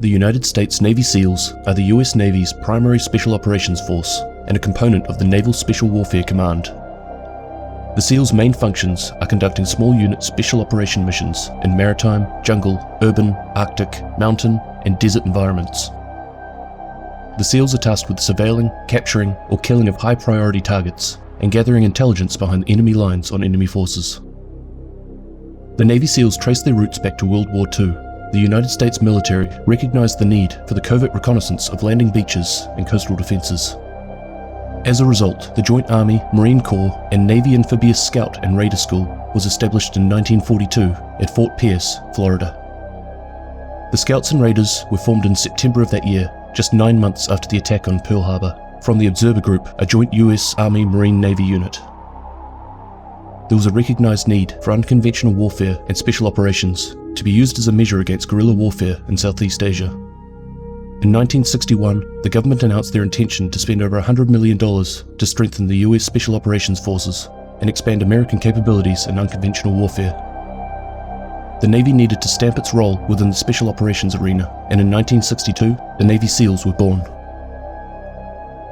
The United States Navy SEALs are the US Navy's primary special operations force and a component of the Naval Special Warfare Command. The SEALs' main functions are conducting small unit special operation missions in maritime, jungle, urban, Arctic, mountain, and desert environments. The SEALs are tasked with surveilling, capturing, or killing of high-priority targets and gathering intelligence behind enemy lines on enemy forces. The Navy SEALs trace their roots back to World War II. The United States military recognized the need for the covert reconnaissance of landing beaches and coastal defenses. As a result, the Joint Army, Marine Corps, and Navy Amphibious Scout and Raider School was established in 1942 at Fort Pierce, Florida. The Scouts and Raiders were formed in September of that year, just 9 months after the attack on Pearl Harbor, from the Observer Group, a joint US Army Marine Navy unit. There was a recognized need for unconventional warfare and special operations to be used as a measure against guerrilla warfare in Southeast Asia. In 1961, the government announced their intention to spend over $100 million to strengthen the US Special Operations Forces and expand American capabilities in unconventional warfare. The Navy needed to stamp its role within the special operations arena, and in 1962, the Navy SEALs were born.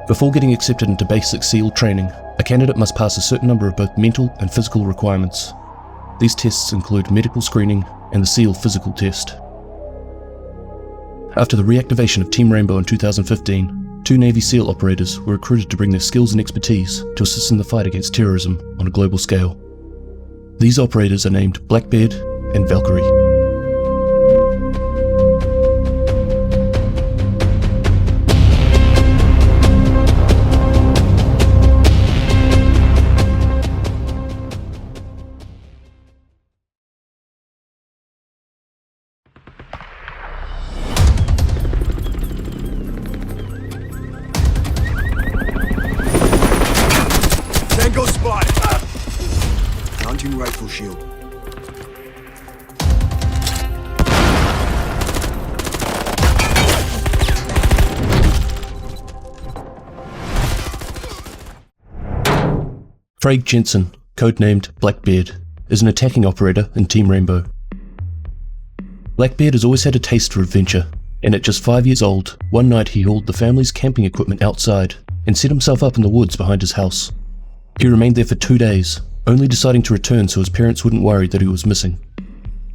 Before getting accepted into basic SEAL training, a candidate must pass a certain number of both mental and physical requirements. These tests include medical screening and the SEAL physical test. After the reactivation of Team Rainbow in 2015, 2 Navy SEAL operators were recruited to bring their skills and expertise to assist in the fight against terrorism on a global scale. These operators are named Blackbeard and Valkyrie. Tango spotted! Mounting rifle shield. Craig Jensen, codenamed Blackbeard, is an attacking operator in Team Rainbow. Blackbeard has always had a taste for adventure, and at just 5 years old, one night he hauled the family's camping equipment outside and set himself up in the woods behind his house. He remained there for 2 days, only deciding to return so his parents wouldn't worry that he was missing.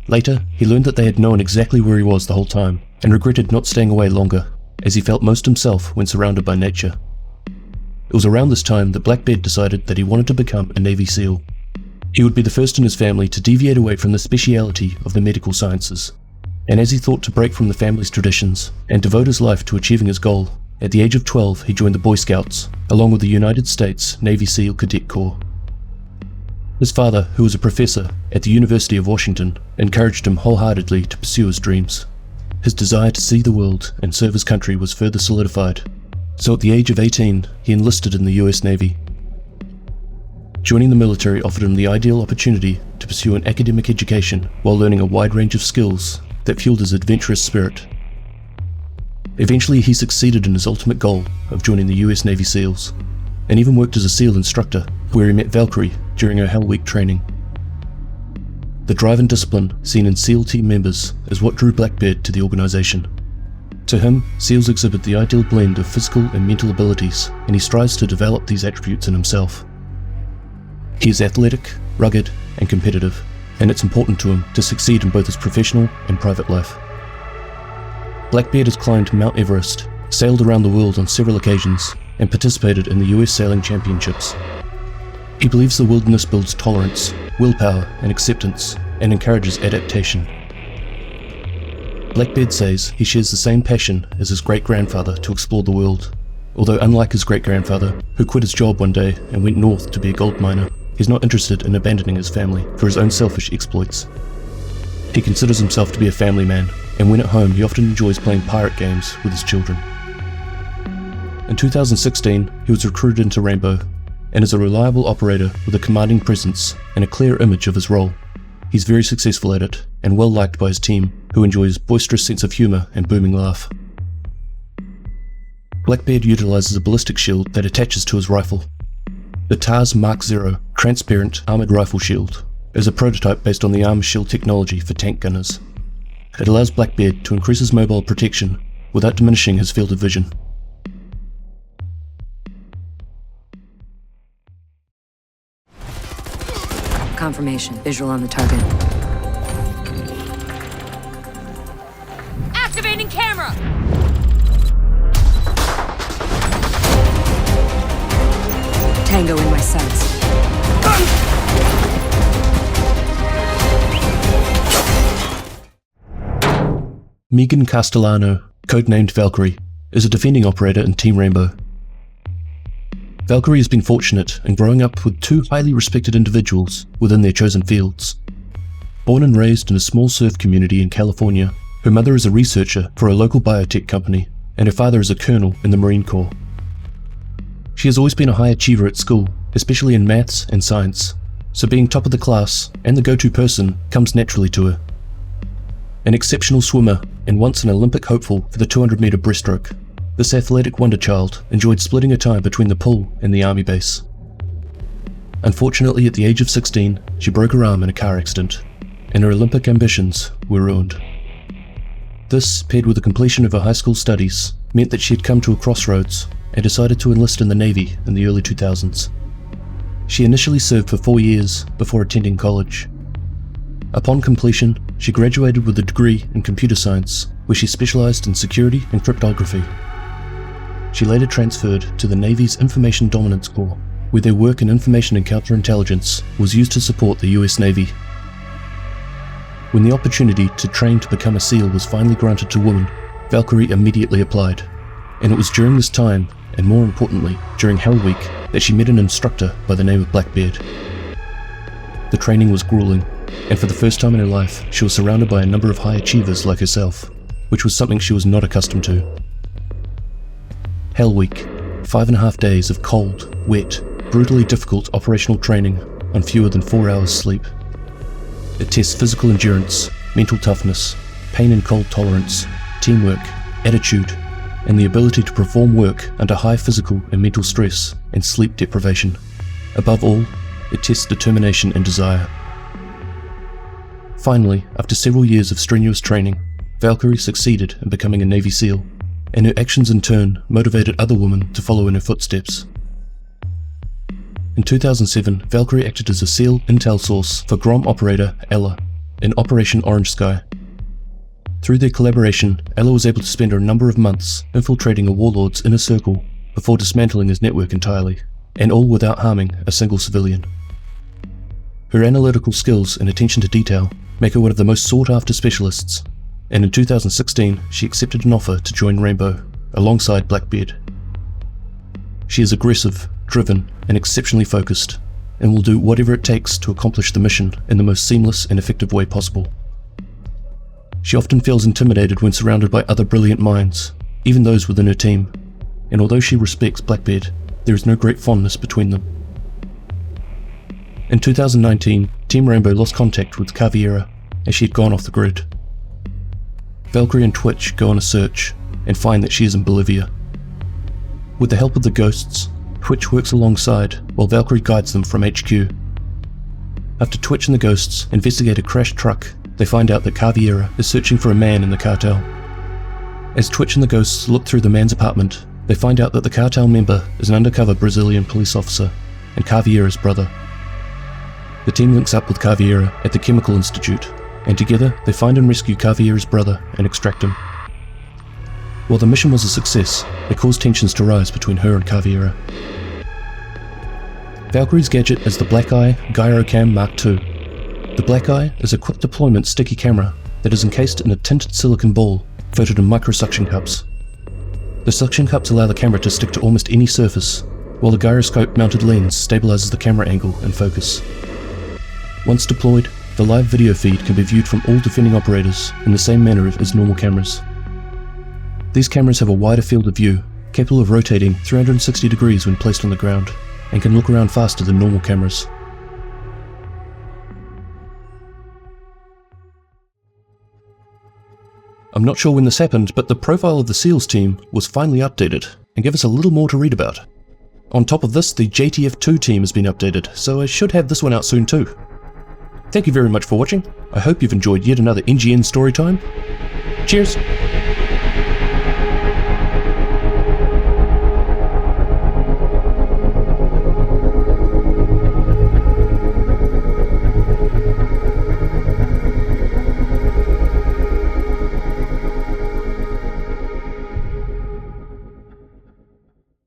Later, he learned that they had known exactly where he was the whole time, and regretted not staying away longer, as he felt most himself when surrounded by nature. It was around this time that Blackbeard decided that he wanted to become a Navy SEAL. He would be the first in his family to deviate away from the speciality of the medical sciences, and as he thought to break from the family's traditions and devote his life to achieving his goal, at the age of 12 he joined the Boy Scouts, along with the United States Navy SEAL Cadet Corps. His father, who was a professor at the University of Washington, encouraged him wholeheartedly to pursue his dreams. His desire to see the world and serve his country was further solidified, so at the age of 18, he enlisted in the US Navy. Joining the military offered him the ideal opportunity to pursue an academic education while learning a wide range of skills that fueled his adventurous spirit. Eventually, he succeeded in his ultimate goal of joining the US Navy SEALs, and even worked as a SEAL instructor, where he met Valkyrie during her Hell Week training. The drive and discipline seen in SEAL team members is what drew Blackbeard to the organization. To him, SEALs exhibit the ideal blend of physical and mental abilities, and he strives to develop these attributes in himself. He is athletic, rugged, and competitive, and it's important to him to succeed in both his professional and private life. Blackbeard has climbed Mount Everest, sailed around the world on several occasions, and participated in the US Sailing Championships. He believes the wilderness builds tolerance, willpower, and acceptance, and encourages adaptation. Blackbeard says he shares the same passion as his great-grandfather to explore the world, although unlike his great-grandfather, who quit his job one day and went north to be a gold miner, he's not interested in abandoning his family for his own selfish exploits. He considers himself to be a family man, and when at home he often enjoys playing pirate games with his children. In 2016, he was recruited into Rainbow, and is a reliable operator with a commanding presence and a clear image of his role. He's very successful at it, and well liked by his team, who enjoy his boisterous sense of humour and booming laugh. Blackbeard utilises a ballistic shield that attaches to his rifle. The TARS Mark 0 transparent armoured rifle shield is a prototype based on the armor shield technology for tank gunners. it allows Blackbeard to increase his mobile protection without diminishing his field of vision. Confirmation. Visual on the target. Activating camera! Tango in my sights. Megan Castellano, codenamed Valkyrie, is a defending operator in Team Rainbow. Valkyrie has been fortunate in growing up with two highly respected individuals within their chosen fields. Born and raised in a small surf community in California, her mother is a researcher for a local biotech company, and her father is a colonel in the Marine Corps. She has always been a high achiever at school, especially in maths and science, so being top of the class and the go-to person comes naturally to her. An exceptional swimmer and once an Olympic hopeful for the 200-meter breaststroke, this athletic wonder child enjoyed splitting her time between the pool and the army base. Unfortunately, at the age of 16, she broke her arm in a car accident, and her Olympic ambitions were ruined. This, paired with the completion of her high school studies, meant that she had come to a crossroads and decided to enlist in the Navy in the early 2000s. She initially served for 4 years before attending college. Upon completion, she graduated with a degree in computer science, where she specialized in security and cryptography. She later transferred to the Navy's Information Dominance Corps, where their work in information and counterintelligence was used to support the US Navy. When the opportunity to train to become a SEAL was finally granted to women, Valkyrie immediately applied, and it was during this time, and more importantly, during Hell Week, that she met an instructor by the name of Blackbeard. The training was grueling, and for the first time in her life, she was surrounded by a number of high achievers like herself, which was something she was not accustomed to. Hell Week, 5.5 days of cold, wet, brutally difficult operational training on fewer than 4 hours sleep. It tests physical endurance, mental toughness, pain and cold tolerance, teamwork, attitude, and the ability to perform work under high physical and mental stress and sleep deprivation. Above all, it tests determination and desire. Finally, after several years of strenuous training, Valkyrie succeeded in becoming a Navy SEAL, and her actions in turn motivated other women to follow in her footsteps. In 2007, Valkyrie acted as a SEAL intel source for GROM operator Ella in Operation Orange Sky. Through their collaboration, Ella was able to spend a number of months infiltrating a warlord's inner circle before dismantling his network entirely, and all without harming a single civilian. Her analytical skills and attention to detail make her one of the most sought-after specialists, and in 2016 she accepted an offer to join Rainbow alongside Blackbeard. She is aggressive, driven, and exceptionally focused, and will do whatever it takes to accomplish the mission in the most seamless and effective way possible. She often feels intimidated when surrounded by other brilliant minds, even those within her team, and although she respects Blackbeard, there is no great fondness between them. In 2019, Team Rainbow lost contact with Caveira as she had gone off the grid. Valkyrie and Twitch go on a search and find that she is in Bolivia. With the help of the ghosts, Twitch works alongside while Valkyrie guides them from HQ. After Twitch and the ghosts investigate a crashed truck, they find out that Caveira is searching for a man in the cartel. As Twitch and the ghosts look through the man's apartment, they find out that the cartel member is an undercover Brazilian police officer and Caveira's brother. The team links up with Caveira at the Chemical Institute, and together they find and rescue Caveira's brother and extract him. While the mission was a success, it caused tensions to rise between her and Caveira. Valkyrie's gadget is the Black Eye Gyrocam Mark II. The Black Eye is a quick deployment sticky camera that is encased in a tinted silicon ball coated in micro-suction cups. The suction cups allow the camera to stick to almost any surface, while the gyroscope-mounted lens stabilizes the camera angle and focus. Once deployed, the live video feed can be viewed from all defending operators in the same manner as normal cameras. These cameras have a wider field of view, capable of rotating 360 degrees when placed on the ground, and can look around faster than normal cameras. I'm not sure when this happened, but the profile of the SEALs team was finally updated and gave us a little more to read about. On top of this, the JTF2 team has been updated, so I should have this one out soon too. Thank you very much for watching. I hope you've enjoyed yet another NGN story time, Cheers.